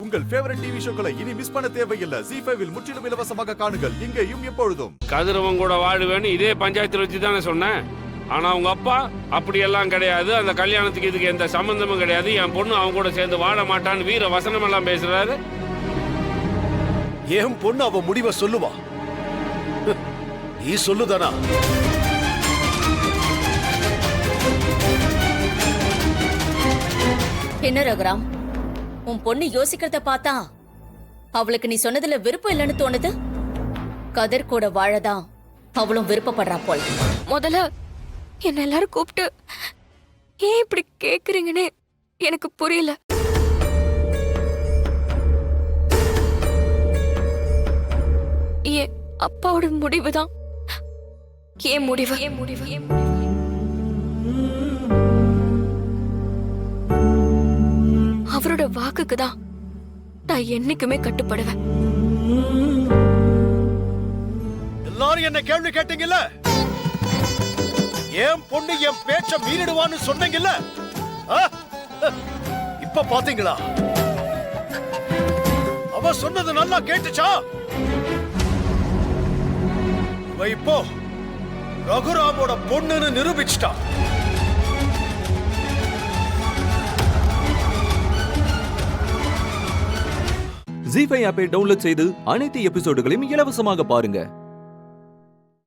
உங்கள் favourite TV ஷோக்களை இனி miss பண்ண தேவையில்லை. ZEE5 இல் முற்றிலும் இலவசமாக காணுங்கள், இங்கேயும் எப்பொழுதும். கதிரவன் கூட வாழுவேன்னு இதே பஞ்சாயத்துல வச்சு தானே சொன்னேன். ஆனா உங்க அப்பா அப்படியெல்லாம் கிடையாது, அந்த கல்யாணத்துக்கு இதுக்கு எந்த சம்பந்தமும் கிடையாது, என் பொண்ணு அவங்க கூட சேர்ந்து வாழ மாட்டான்னு வீர வசனம் எல்லாம் பேசுறாரு. என் பொண்ணு அவ முடிவை சொல்லுவா, நீ சொல்லுதானா? என்ன ரகுராம், உன் பொண்ணு யோசிக்கிறத பார்த்தா அவளுக்கு நீ சொன்னதுல விருப்பம் இல்லைன்னு தோணுது. கதிர் கூட வாழதான் அவளும் விருப்பப்படுறா போல. முதல்ல என்ன எல்லாரும் கூப்பிட்டு ஏன் இப்படி கேக்குறீங்கன்னு எனக்கு புரியல. ஏன் அப்பாவோட முடிவுதான் ஏன் முடிவு? அவரோட வாக்குக்கு தான் நான் என்னைக்குமே கட்டுப்படுவேன். எல்லாரும் என்ன கேள்வி கேட்டீங்கல்ல, என் பொண்ணு என் பேச்ச மீறிடுவான்னு சொன்னீங்கல்ல, இப்ப பாத்தீங்களா? அவ சொன்னது நல்லா கேட்டுச்சா? இப்போ ரகுராமோட பொண்ணுன்னு நிரூபிச்சிட்டா. ZEE5 ஆப்பை டவுன்லோட் செய்து அனைத்து எபிசோடுகளையும் இலவசமாக பாருங்க.